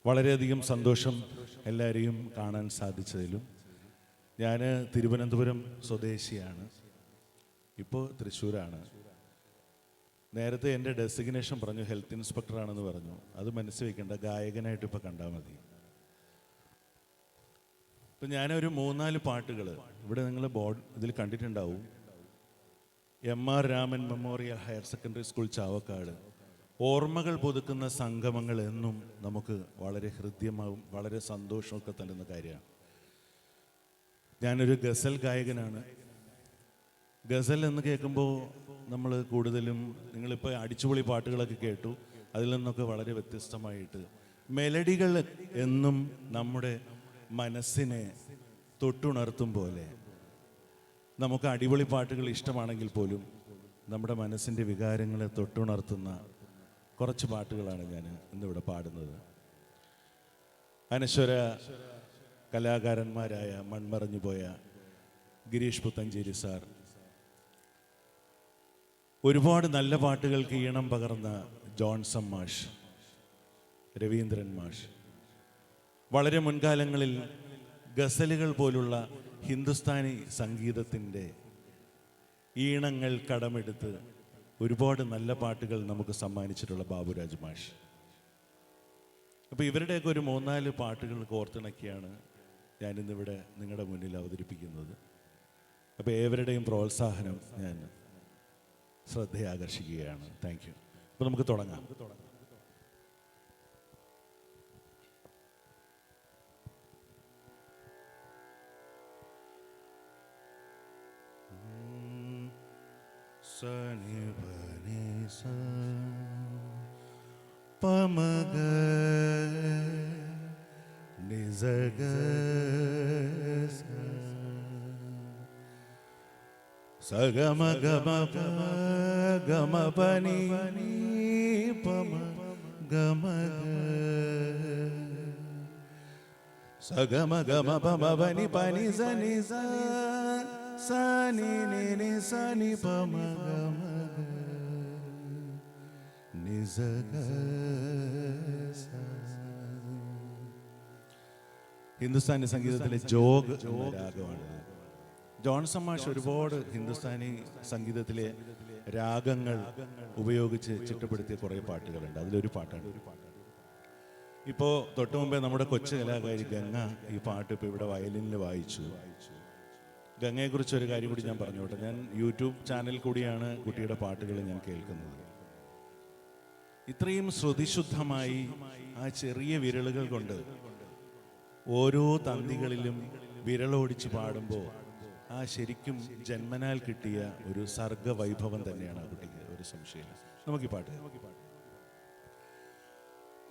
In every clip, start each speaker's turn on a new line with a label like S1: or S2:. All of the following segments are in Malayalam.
S1: വളരെയധികം സന്തോഷം എല്ലാവരെയും കാണാൻ സാധിച്ചതിലും. ഞാൻ തിരുവനന്തപുരം സ്വദേശിയാണ്, ഇപ്പോൾ തൃശ്ശൂരാണ്. നേരത്തെ എൻ്റെ ഡെസിഗ്നേഷൻ പറഞ്ഞു ഹെൽത്ത് ഇൻസ്പെക്ടറാണെന്ന് പറഞ്ഞു. അത് മനസ്സിൽ വയ്ക്കേണ്ട, ഗായകനായിട്ട് ഇപ്പോൾ കണ്ടാൽ മതി. ഇപ്പം ഞാനൊരു 3-4 പാട്ടുകൾ ഇവിടെ നിങ്ങൾ ഇതിൽ കണ്ടിട്ടുണ്ടാവും. MR Raman memorial higher secondary school Chavakkad. ഓർമ്മകൾ പുതുക്കുന്ന സംഗമങ്ങൾ എന്നും നമുക്ക് വളരെ ഹൃദ്യമാവും, വളരെ സന്തോഷമൊക്കെ തരുന്ന കാര്യമാണ്. ഞാനൊരു ഗസൽ ഗായകനാണ്. ഗസൽ എന്ന് കേൾക്കുമ്പോൾ നമ്മൾ കൂടുതലും, നിങ്ങളിപ്പോൾ അടിച്ചുപൊളി പാട്ടുകളൊക്കെ കേട്ടു, അതിൽ നിന്നൊക്കെ വളരെ വ്യത്യസ്തമായിട്ട് മെലഡികൾ എന്നും നമ്മുടെ മനസ്സിനെ തൊട്ടുണർത്തും പോലെ, നമുക്ക് അടിപൊളി പാട്ടുകൾ ഇഷ്ടമാണെങ്കിൽ പോലും നമ്മുടെ മനസ്സിൻ്റെ വികാരങ്ങളെ തൊട്ടുണർത്തുന്ന കുറച്ച് പാട്ടുകളാണ് ഞാൻ ഇന്നിവിടെ പാടുന്നത്. അനശ്വര കലാകാരന്മാരായ മൺമറഞ്ഞു പോയ ഗിരീഷ് പുത്തഞ്ചേരി സാർ, ഒരുപാട് നല്ല പാട്ടുകൾക്ക് ഈണം പകർന്ന ജോൺസൺ മാഷ്, രവീന്ദ്രൻ മാഷ്, വളരെ മുൻകാലങ്ങളിൽ ഗസലുകൾ പോലുള്ള ഹിന്ദുസ്ഥാനി സംഗീതത്തിൻ്റെ ഈണങ്ങൾ കടമെടുത്ത് ഒരുപാട് നല്ല പാട്ടുകൾ നമുക്ക് സമ്മാനിച്ചിട്ടുള്ള ബാബുരാജ് മാഷ്. അപ്പോൾ ഇവരുടെയൊക്കെ ഒരു 3-4 പാട്ടുകൾ കോർത്തിണക്കിയാണ് ഞാനിന്നിവിടെ നിങ്ങളുടെ മുന്നിൽ അവതരിപ്പിക്കുന്നത്. അപ്പോൾ ഏവരുടെയും പ്രോത്സാഹനം ഞാൻ ശ്രദ്ധയാകർഷിക്കുകയാണ്. Thank you. അപ്പോൾ നമുക്ക് തുടങ്ങാം. സനി പനി സ പമഗ നിസഗ സഗമ ഗമ ഗമ പനി പമ ഗമ സഗമ ഗമ പമ പനി പനി സനി സനി നി സനി പമ ഗമ നിസഗ. ഹിന്ദുസ്ഥാനി സംഗീതത്തിലെ ജോഗ് എന്ന രാഗമാണ്. ജോൺസൺ മാഷ് ഒരുപാട് ഹിന്ദുസ്ഥാനി സംഗീതത്തിലെ രാഗങ്ങൾ ഉപയോഗിച്ച് ചിട്ടപ്പെടുത്തിയ കുറേ പാട്ടുകളുണ്ട്. അതിലൊരു പാട്ടാണ് ഇപ്പോൾ തൊട്ടു മുമ്പേ നമ്മുടെ കൊച്ചു കലാകാരി ഗംഗ ഈ പാട്ട് ഇപ്പോൾ ഇവിടെ വയലിനിൽ വായിച്ചു. ഗംഗയെക്കുറിച്ച് ഒരു കാര്യം കൂടി ഞാൻ പറഞ്ഞോട്ടെ. ഞാൻ യൂട്യൂബ് ചാനൽ കൂടിയാണ് കുട്ടിയുടെ പാട്ടുകൾ ഞാൻ കേൾക്കുന്നത്. ഇത്രയും ശ്രുതിശുദ്ധമായി ആ ചെറിയ വിരലുകൾ കൊണ്ട് ഓരോ തന്തികളിലും വിരലോടിച്ച് പാടുമ്പോൾ ആ ശരിക്കും ജന്മനാൽ കിട്ടിയ ഒരു സർഗവൈഭവം തന്നെയാണ് ആ കുട്ടിക്ക്, ഒരു സംശയമില്ല. നമുക്ക് ഈ പാട്ട്.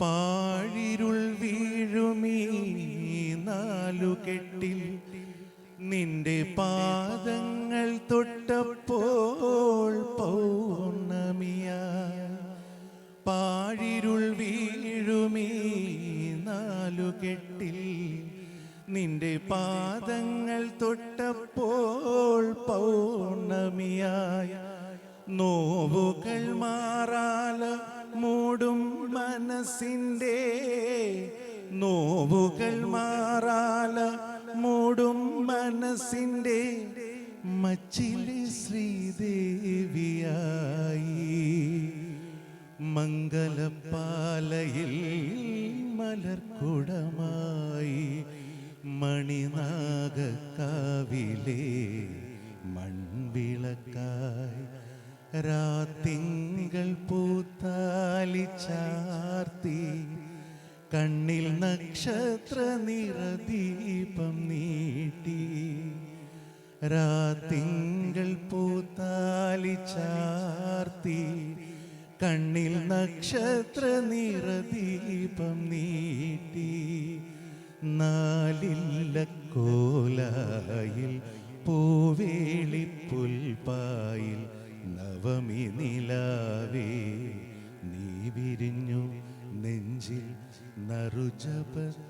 S1: പാഴിരുൾ വീഴുമീ 4 കെട്ടിൽ നിന്റെ പാദങ്ങൾ തൊട്ടപ്പോൾ പൗർണമിയ. പാഴിരുൾ വീഴുമീ 4 കെട്ടിൽ നിന്റെ പാദങ്ങൾ തൊട്ടപ്പോൾ പൗർണമിയായ. നോവുകൾ മാറാല മൂടും മനസ്സിൻ്റെ, നോവുകൾ മാറാല മൂടും മനസ്സിൻ്റെ മച്ചിലെ ശ്രീദേവിയായി. മംഗലപ്പാലയിൽ മലർക്കുടമായി മണിനാഗക്കാവിലെ മൺവിളക്കായി. രാത്തിങ്കൾ പൂത്താലി ചാർത്തി കണ്ണിൽ നക്ഷത്ര നിറദീപം നീട്ടി. രാത്തിങ്കൾ പൂത്താലി ചാർത്തി കണ്ണിൽ നക്ഷത്ര നിറദീപം നീട്ടി. 4 കോലായിൽ പൂവേളിപ്പുൽപ്പായിൽ നവമി നിലാവേ നീ വിരിഞ്ഞു നെഞ്ചിൽ നറുജപതീർത്ഥമാ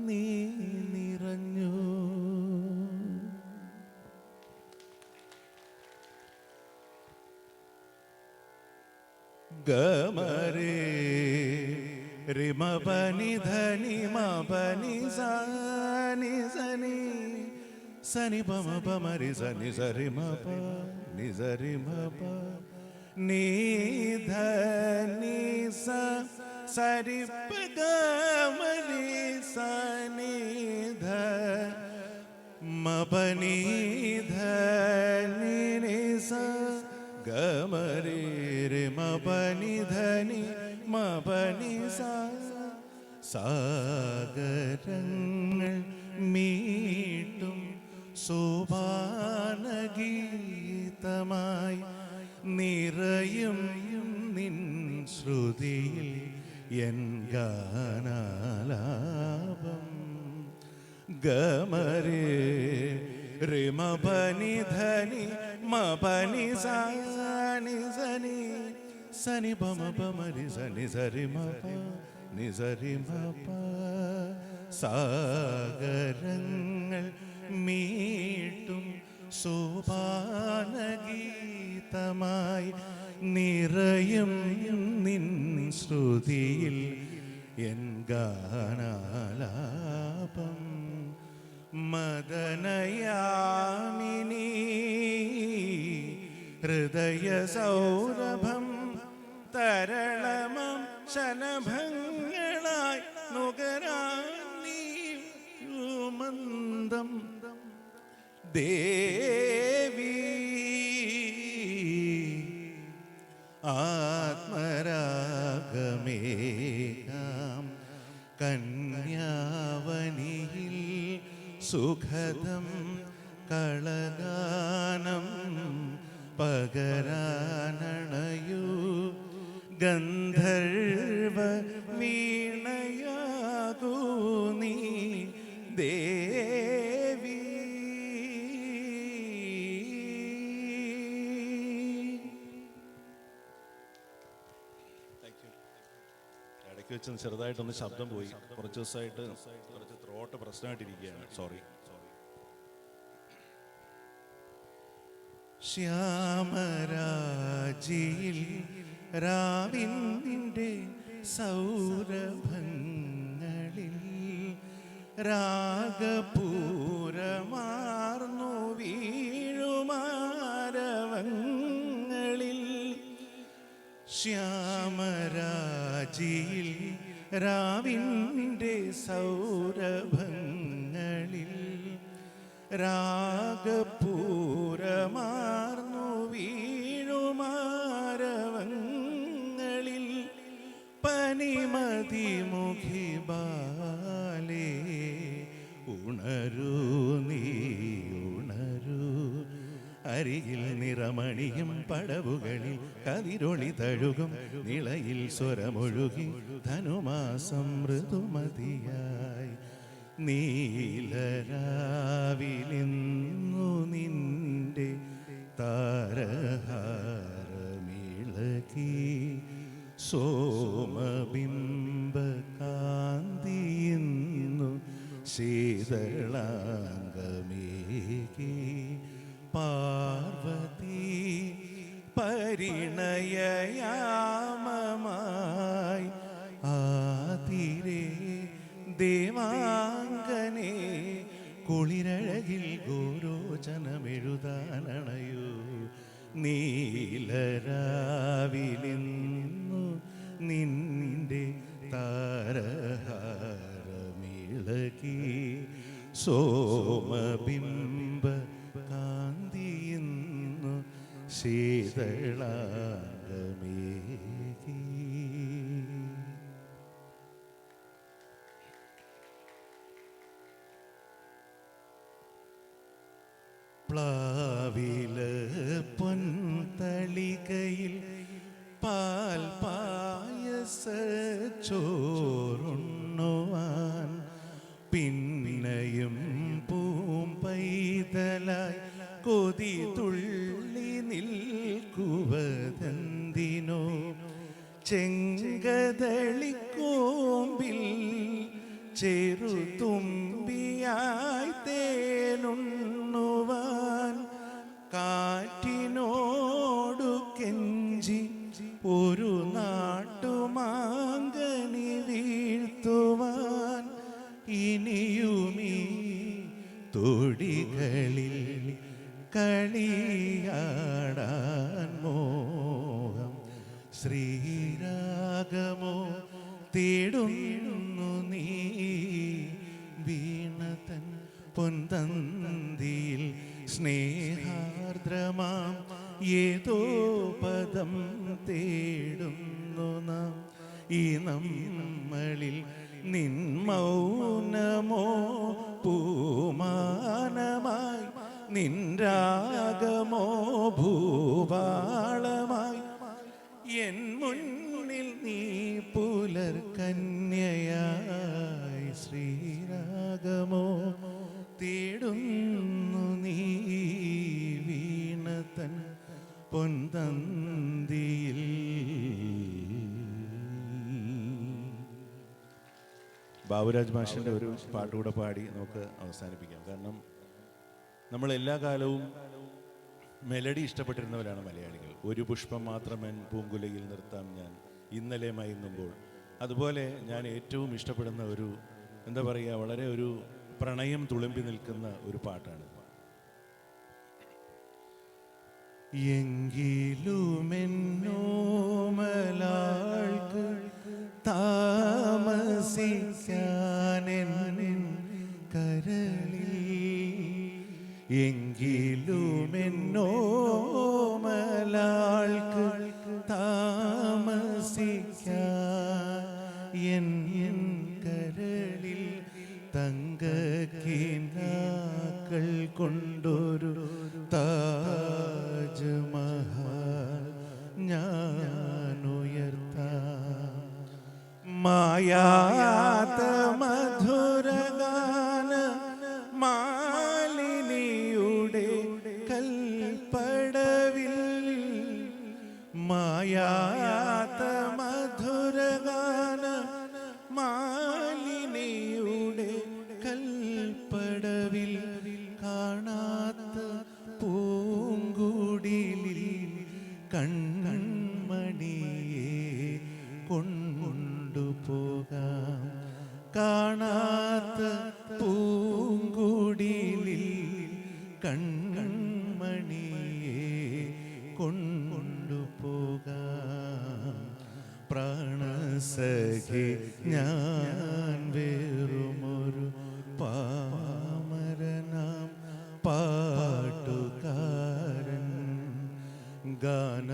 S1: നീ നിറഞ്ഞു. ഗമരേ റിമ പനി ധനി മ പനി സനി സനി സനി പമ പമരി സനി സരി മ പ നി സരി മ പ നി ധനി സ സരി പ ഗ മരി സനി ധ മ പനി ധനി നി സ ഗ മരി രി മ പനി ധനി മ പനി സ സാഗരങ്ങൾ മീട്ടും സോപാനഗീതമായി നിറയും നിൻ ശ്രുതിയിൽ എൻ ഗാനാലാപം ഗമരേ റിമ പനി ധനി മ പനി സനി സനി സനി പമ പമരി സനി സരി മ പ നി സരി മ പ സാഗരങ്ങൾ മീട്ടും സോപാനഗീതമായി നിറയും നിൻ ശ്രുതിയിൽ എൻ ഗാനാലാപം മദനയാമിനി ഹൃദയ സൗരഭം തരളമം ശലഭങ്ങളായി നുകരാൻ നീ മന്ദം ദേവി ആത്മരാഗമേകാം കന്യാവനിയിൽ സുഖദം കളഗാനം പകരാനണയൂ ഗന്ധർവ വീണയാകൂ നീ ദേവി. ഇടയ്ക്ക് വെച്ച് ചെറുതായിട്ടൊന്ന് ശബ്ദം പോയി. കുറച്ച് ദിവസമായിട്ട് കുറച്ച് ത്രോട്ട് പ്രശ്നമായിട്ടിരിക്കുകയാണ്. സോറി. ശ്യാമരാജിയിൽ രാവിൻ്റെ സൗരഭങ്ങളിൽ രാഗപൂരമാർന്നു വീഴുമാരവങ്ങളിൽ ശ്യാമരാജിയിൽ രാവിൻ്റെ സൗരഭങ്ങളിൽ രാഗപൂരമാർന്നു വീഴുമാരവങ്ങളിൽ പനിമതി മുഖി ബാലേ ഉണരൂ നീ ഉണരൂ. അരികിൽ നിറമണിയും പടവുകളിൽ കതിരൊളി തഴുകും നിളയിൽ സ്വരമൊഴുകി ധനുമാസം മൃദുമതിയായി നീലരാവിലിന്നു നിന്റെ താരഹാരമിളകി സോമബിംബ കാന്തിയുന്നു ശീതളാംഗമേകി പാർവതി പരിണയയാമമായി ആതിരേ ദേവാംഗനേ കുളിരഴകിൽ ഗോരോചനമെഴുതാനണയൂ നീലരാവിലിന്നു നിന്റെ താരഹാരമിളകി സോമബിംബ കാന്തിയുന്നു ശീതളാംഗമേകി. പ്ലാവില പൊൻതളികയിൽ പാൽ പായസ ചോറുണ്ണുവാൻ പിന്നെയും പൂമ്പൈതലായി കൊതി തുള്ളി നിൽക്കുവതെന്തിനോ ചെങ്കതളിക്കോമ്പിൽ ചെറുതുമ്പിയായി തേനുണ്ണുവാൻ കാറ്റിനോടു കെഞ്ചി ഒരു നാട്ടുമാങ്കനി രാഗമോ തേടുന്നു നീ വീണതൻ പൊൻതന്തിയിൽ സ്നേഹാർദ്രമാം ഏതോ പദം തേടുന്നു നാം ഈ നമ്മളിൽ നിൻ മൗനമോ പൂമാനമായി നിൻ രാഗമോ ഭൂപാളമായി എൻ മുന്നിൽ നീ പുലർകന്യയായി ശ്രീരാഗമോ തേടുന്നു നീ വീണതൻ പൊൻതന്തിയിൽ. ബാബുരാജ് മാഷിൻ്റെ ഒരു പാട്ടുകൂടെ പാടി നമുക്ക് അവസാനിപ്പിക്കാം. കാരണം നമ്മൾ എല്ലാ കാലവും മെലഡി ഇഷ്ടപ്പെട്ടിരുന്നവരാണ് മലയാളികൾ. ഒരു പുഷ്പം മാത്രമൻ പൂങ്കുലയിൽ നിർത്താം ഞാൻ ഇന്നലെ മയങ്ങുമ്പോൾ. അതുപോലെ ഞാൻ ഏറ്റവും ഇഷ്ടപ്പെടുന്ന ഒരു എന്താ പറയുക, വളരെ ഒരു പ്രണയം തുളുമ്പി നിൽക്കുന്ന ഒരു പാട്ടാണ്. എങ്കിലുമെന്നോമലാൾക്ക് താമസിക്കാനെൻ കരളിൽ എങ്കിലുമെന്നോമലാൾക്ക് താമസിക്കാൻ എൻ കരളിൽ തങ്കക്കിനാക്കൾ കൊണ്ടൊരു താജ്മഹൽ ഞാനുയർത്താം. മായാത്ത മധുരഗാന മാലിനിയുടെ കൽപ്പടവിൽ മായാത്ത മധുരഗാന മാലിനിയുടെ കൽപ്പടവിൽ കാണാത്ത പൂങ്കുടിലിൽ കൺമണിയെ കൊണ്ടുപോകാം. കാണാത്ത പൂങ്കുടിലിൽ കൺമണിയെ കൊണ്ടുപോകാം. പ്രാണസഖി ഞാൻ വെറുമൊരു പാമരനാം പാട്ടുകാരൻ ഗാനലോകവീഥികളിൽ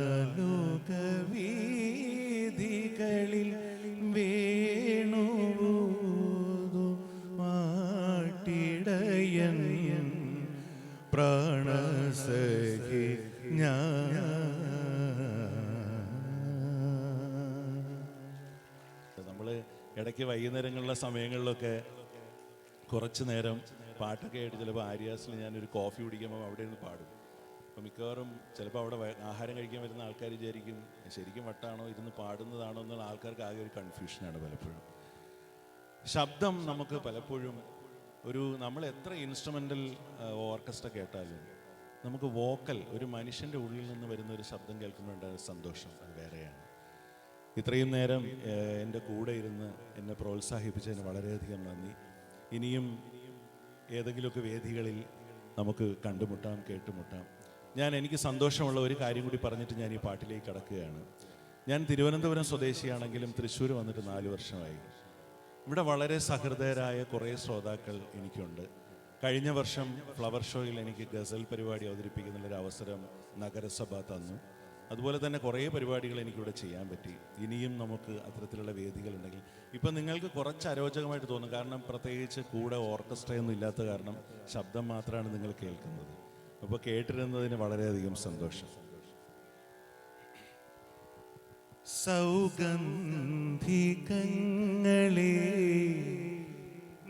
S1: വേണുവൂതു മാട്ടിടയൻ പ്രാണസഖി ഞാൻ. നമ്മൾ ഇടയ്ക്ക് വൈകുന്നേരങ്ങളിലെ സമയങ്ങളിലൊക്കെ കുറച്ച് നേരം പാട്ടൊക്കെ ആയിട്ട് ചിലപ്പോൾ ആര്യാസിൽ ഞാനൊരു കോഫി കുടിക്കുമ്പോൾ അവിടെ നിന്ന് പാടും. അപ്പോൾ മിക്കവാറും ചിലപ്പോൾ അവിടെ ആഹാരം കഴിക്കാൻ വരുന്ന ആൾക്കാർ വിചാരിക്കും ശരിക്കും വട്ടാണോ ഇരുന്ന് പാടുന്നതാണോ എന്നുള്ള ആൾക്കാർക്ക് ആകെ ഒരു കൺഫ്യൂഷനാണ് പലപ്പോഴും. ശബ്ദം നമുക്ക് പലപ്പോഴും നമ്മൾ എത്ര ഇൻസ്ട്രുമെൻ്റൽ ഓർക്കസ്ട്ര കേട്ടാലും നമുക്ക് വോക്കൽ ഒരു മനുഷ്യൻ്റെ ഉള്ളിൽ നിന്ന് വരുന്ന ഒരു ശബ്ദം കേൾക്കുമ്പോഴുണ്ടായ സന്തോഷം അത് വേറെയാണ്. ഇത്രയും നേരം എൻ്റെ കൂടെ ഇരുന്ന് എന്നെ പ്രോത്സാഹിപ്പിച്ചതിന് വളരെയധികം നന്ദി. ഇനിയും ഏതെങ്കിലുമൊക്കെ വേദികളിൽ നമുക്ക് കണ്ടുമുട്ടാം, കേട്ടുമുട്ടാം. എനിക്ക് സന്തോഷമുള്ള ഒരു കാര്യം കൂടി പറഞ്ഞിട്ട് ഞാൻ ഈ പാട്ടിലേക്ക് കടക്കുകയാണ്. ഞാൻ തിരുവനന്തപുരം സ്വദേശിയാണെങ്കിലും തൃശ്ശൂർ വന്നിട്ട് 4 വർഷമായി. ഇവിടെ വളരെ സഹൃദയരായ കുറേ ശ്രോതാക്കൾ എനിക്കുണ്ട്. കഴിഞ്ഞ വർഷം ഫ്ലവർ ഷോയിൽ എനിക്ക് ഗസൽ പരിപാടി അവതരിപ്പിക്കുന്നുള്ളൊരു അവസരം നഗരസഭ തന്നു. അതുപോലെ തന്നെ കുറേ പരിപാടികൾ എനിക്കിവിടെ ചെയ്യാൻ പറ്റി. ഇനിയും നമുക്ക് അത്തരത്തിലുള്ള വേദികളുണ്ടെങ്കിൽ ഇപ്പം നിങ്ങൾക്ക് കുറച്ച് അരോചകമായിട്ട് തോന്നും. കാരണം പ്രത്യേകിച്ച് കൂടെ ഓർക്കസ്ട്രയൊന്നും ഇല്ലാത്ത കാരണം ശബ്ദം മാത്രമാണ് നിങ്ങൾ കേൾക്കുന്നത്. അപ്പോൾ കേട്ടിരുന്നതിന് വളരെയധികം സന്തോഷം. സൗഗന്ധികങ്ങളെ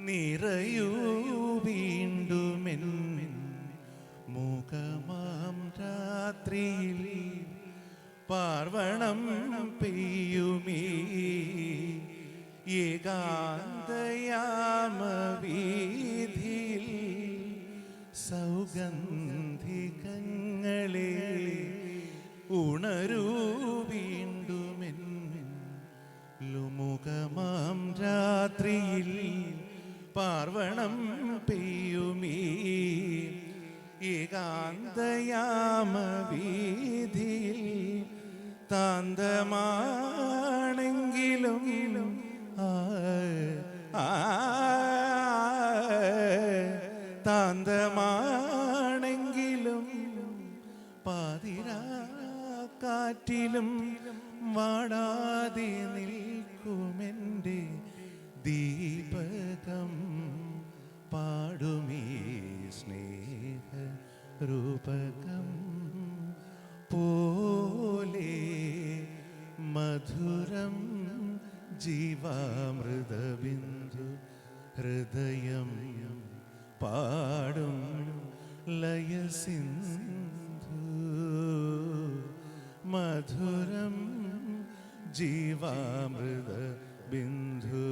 S1: നിറയൂ വീണ്ടുമെൻ മുഖമാം രാത്രിയിൽ പാർവണം പെയ്യുമീ ഏകാന്തയാമവീഥിയിൽ സൗഗന്ധികങ്ങളെ ഉണരൂ വീണ്ടുമെൻ മുഖമാം രാത്രിയിൽ പാർവണം പെയ്യുമീ ഏകാന്തയാമവീഥിയിൽ താന്തമാണെങ്കിൽ ദീപകം പാടുമീ സ്നേഹ രൂപകം പോലെ മധുരം ജീവാമൃതബിന്ദു ഹൃദയം പാടും ലയസിന്ധു മധുരം ജീവാമൃത ബിന്ദു.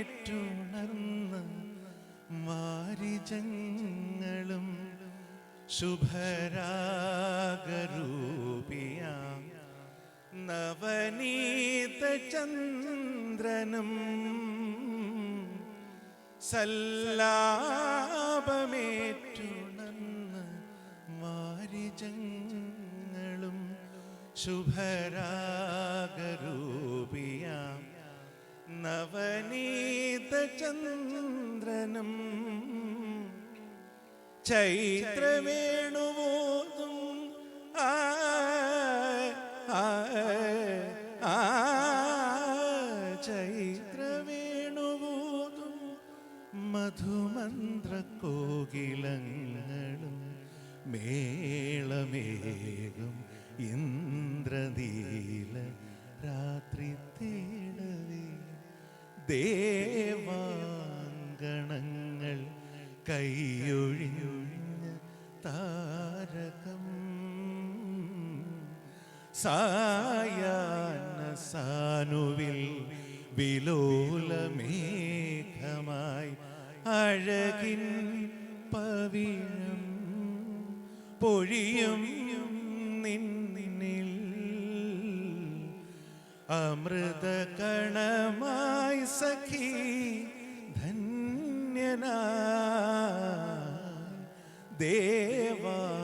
S1: സല്ലാപമേറ്റുണർന്ന് വാരിജങ്ങളും ശുഭരാഗരൂപിയാം നവനീത ചന്ദ്രനും സല്ലാപമേറ്റുണർന്ന് വാരിജങ്ങളും ശുഭരാഗരൂപിയാം നവനീത ചന്ദ്രനും ചൈത്രവേണുവോതും ചൈത്രവേണുവോതും മധുമന്ത്ര കോകിലങ്ങളും മേളമേകും ഇന്ദ്രനീല രാത്രി തേടവേ ദേവാങ്കണങ്ങൾ കൈയൊഴിഞ്ഞ താരകം സായാഹ്ന സാനുവിൽ വിലോലമേഘമായി അഴകിൻ പവിഴം പൊഴിയും നിന്നിൽ അമൃതകണമായി സഖി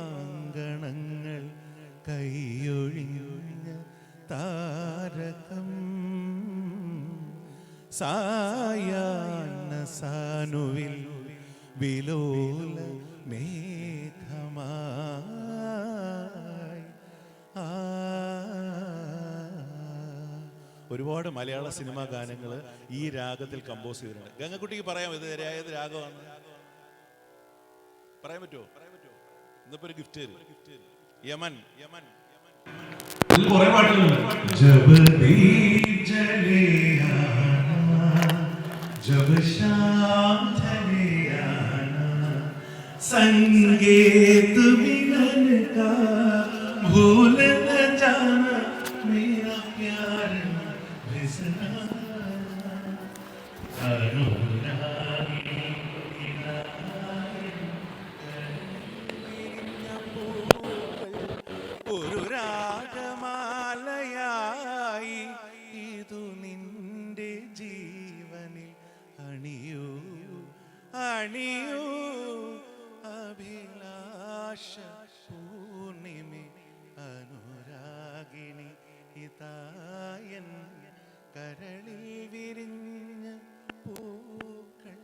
S1: ദേവാങ്കണങ്ങൾ കൈയൊഴിഞ്ഞ താരകം സായാഹ്ന സാനുവിൽ വിലോല മേഘമായി. ഒരുപാട് മലയാള സിനിമാ ഗാനങ്ങൾ ഈ രാഗത്തിൽ കമ്പോസ് ചെയ്തിട്ടുണ്ട്. ഗംഗക്കുട്ടിക്ക് പറയാം ഇത് ഏത് രാഗമാണ് പറയാൻ പറ്റുമോ? ഇന്നിപ്പോ ഒരു ഗിഫ്റ്റ് യമൻ യമൻ
S2: കുറെ പാട്ടുകളുണ്ട്.
S1: संगीत मिलन का भूल न जाना मेरा प्यार बिसरा ഒരു രാഗമാലയായി ഇതു നിന്റെ ജീവനിൽ അണിയൂ അണിയൂ അഭിലാഷ പൂർണിമി അനുരാഗിണി ഇതായൻ കരളിൽ വിരിഞ്ഞ പൂക്കൾ.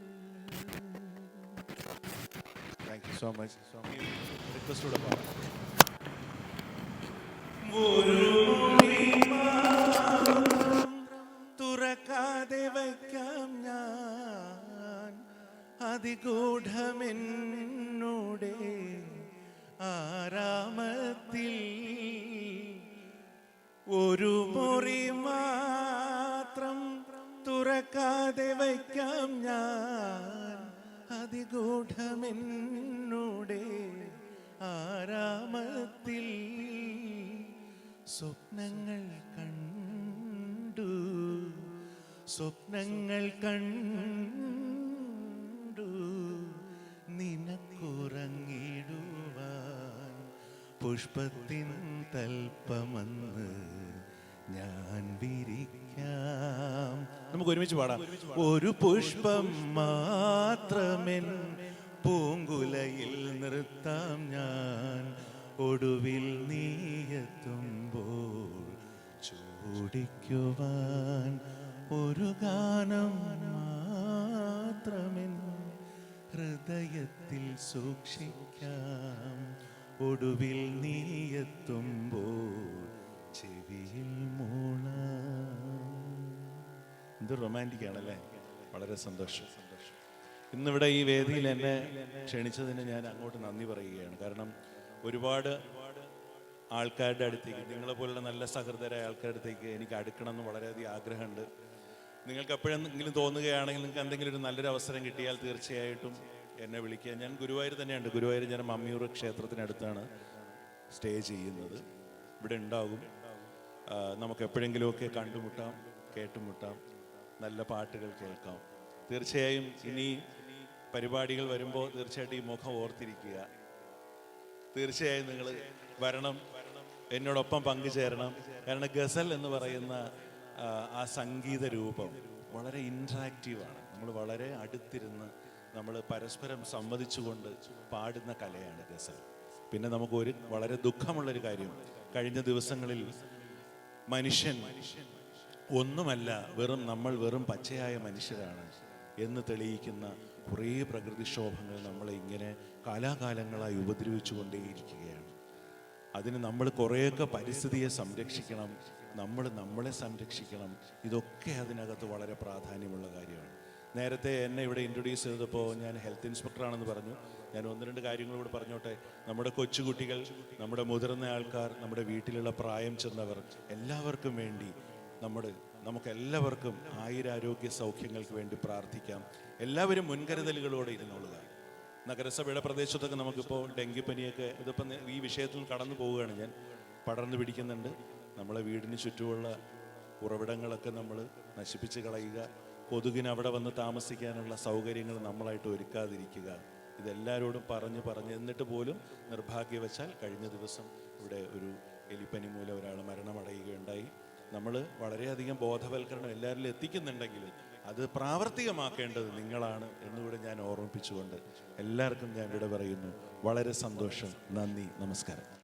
S1: Thank you so much. റിക്വസ്റ്റോടെ പാടാം. തുറക്കാതെ വയ്ക്കാം ഞാൻ അതിഗൂഢമെന്നോടെ ആരാമത്തിൽ ഒരു മുറി മാത്രം തുറക്കാതെ വയ്ക്കാം ഞാൻ അതിഗൂഢമെന്നോടെ ആരാമത്തിൽ സ്വപ്നങ്ങൾ കണ്ടു സ്വപ്നങ്ങൾ കണ്ടു നിനക്കുറങ്ങിടുവാൻ പുഷ്പത്തിൻ തൽപ്പമെന്ന് ഞാൻ വിരിക്കാം. നമുക്ക് ഒരുമിച്ച് പാടാം. ഒരു പുഷ്പം മാത്രമെൻ പൂങ്കുലയിൽ നിർത്താം ഞാൻ ഒടുവിൽ നീയെത്തുമ്പോൾ ചൂടിക്കുവാൻ ഒരു ഗാനം മാത്രമെൻ ഹൃദയത്തിൽ സൂക്ഷിക്കാം ഒടുവിൽ നീയെത്തുമ്പോൾ ചെവിയിൽ മൂള. എന്ത് റൊമാൻറ്റിക് ആണല്ലേ. വളരെ സന്തോഷം. ഇന്നിവിടെ ഈ വേദിയിൽ എന്നെ ക്ഷണിച്ചതിന് ഞാൻ അങ്ങോട്ട് നന്ദി പറയുകയാണ്. കാരണം ഒരുപാട് ആൾക്കാരുടെ അടുത്തേക്ക്, നിങ്ങളെ പോലുള്ള നല്ല സഹൃദരായ ആൾക്കാരുടെ അടുത്തേക്ക് എനിക്ക് അടുക്കണം എന്ന് വളരെയധികം ആഗ്രഹമുണ്ട്. നിങ്ങൾക്ക് എപ്പോഴെങ്കിലും തോന്നുകയാണെങ്കിൽ, നിങ്ങൾക്ക് എന്തെങ്കിലും ഒരു നല്ലൊരു അവസരം കിട്ടിയാൽ തീർച്ചയായിട്ടും എന്നെ വിളിക്കുക. ഞാൻ ഗുരുവായൂർ തന്നെയുണ്ട്. ഗുരുവായൂർ ഞാൻ മമ്മിയൂർ ക്ഷേത്രത്തിനടുത്താണ് സ്റ്റേ ചെയ്യുന്നത്. ഇവിടെ ഉണ്ടാകും. നമുക്ക് എപ്പോഴെങ്കിലുമൊക്കെ കണ്ടുമുട്ടാം, കേട്ടുമുട്ടാം, നല്ല പാട്ടുകൾ കേൾക്കാം. തീർച്ചയായും ഇനി പരിപാടികൾ വരുമ്പോൾ തീർച്ചയായിട്ടും ഈ മുഖം ഓർത്തിരിക്കുക. തീർച്ചയായും നിങ്ങൾ വരണം, എന്നോടൊപ്പം പങ്കുചേരണം. കാരണം ഗസൽ എന്ന് പറയുന്ന ആ സംഗീത രൂപം വളരെ ഇൻട്രാക്റ്റീവാണ്. നമ്മൾ വളരെ അടുത്തിരുന്ന് നമ്മൾ പരസ്പരം സംവദിച്ചുകൊണ്ട് പാടുന്ന കലയാണ് ഗസൽ. പിന്നെ നമുക്കൊരു വളരെ ദുഃഖമുള്ളൊരു കാര്യം, കഴിഞ്ഞ ദിവസങ്ങളിൽ മനുഷ്യൻ ഒന്നുമല്ല, നമ്മൾ വെറും പച്ചയായ മനുഷ്യരാണ് എന്ന് തെളിയിക്കുന്ന കുറേ പ്രകൃതിക്ഷോഭങ്ങൾ നമ്മളെ ഇങ്ങനെ കാലാകാലങ്ങളായി ഉപദ്രവിച്ചു കൊണ്ടേയിരിക്കുകയാണ്. അതിന് നമ്മൾ കുറേയൊക്കെ പരിസ്ഥിതിയെ സംരക്ഷിക്കണം, നമ്മളെ സംരക്ഷിക്കണം. ഇതൊക്കെ അതിനകത്ത് വളരെ പ്രാധാന്യമുള്ള കാര്യമാണ്. നേരത്തെ എന്നെ ഇവിടെ ഇൻട്രൊഡ്യൂസ് ചെയ്തപ്പോൾ ഞാൻ ഹെൽത്ത് ഇൻസ്പെക്ടറാണെന്ന് പറഞ്ഞു. ഞാൻ ഒന്ന് രണ്ട് കാര്യങ്ങൾ കൂടെ പറഞ്ഞോട്ടെ. നമ്മുടെ കൊച്ചുകുട്ടികൾ, നമ്മുടെ മുതിർന്ന ആൾക്കാർ, നമ്മുടെ വീട്ടിലുള്ള പ്രായം ചെന്നവർ, എല്ലാവർക്കും വേണ്ടി നമുക്കെല്ലാവർക്കും ആയുരാരോഗ്യ സൗഖ്യങ്ങൾക്ക് വേണ്ടി പ്രാർത്ഥിക്കാം. എല്ലാവരും മുൻകരുതലുകളോടെ ഇരുന്നുകൊള്ളുക. നഗരസഭയുടെ പ്രദേശത്തൊക്കെ നമുക്കിപ്പോൾ ഡെങ്കിപ്പനിയൊക്കെ, ഇതിപ്പം ഈ വിഷയത്തിൽ കടന്നു പോവുകയാണ് ഞാൻ, പടർന്നു പിടിക്കുന്നുണ്ട്. നമ്മളെ വീടിന് ചുറ്റുമുള്ള ഉറവിടങ്ങളൊക്കെ നമ്മൾ നശിപ്പിച്ച് കളയുക. കൊതുകിന് അവിടെ വന്ന് താമസിക്കാനുള്ള സൗകര്യങ്ങൾ നമ്മളായിട്ട് ഒരുക്കാതിരിക്കുക. ഇതെല്ലാവരോടും പറഞ്ഞ് എന്നിട്ട് പോലും നിർഭാഗ്യവശാൽ കഴിഞ്ഞ ദിവസം ഇവിടെ ഒരു എലിപ്പനി മൂലം ഒരാൾ മരണമടയുകയുണ്ടായി. നമ്മൾ വളരെയധികം ബോധവൽക്കരണം എല്ലാവരിലും എത്തിക്കുന്നുണ്ടെങ്കിലും അത് പ്രാവർത്തികമാക്കേണ്ടത് നിങ്ങളാണ് എന്നുകൂടെ ഞാൻ ഓർമ്മിപ്പിച്ചുകൊണ്ട് എല്ലാവർക്കും ഞാൻ ഇവിടെ പറയുന്നു. വളരെ സന്തോഷം. നന്ദി. നമസ്കാരം.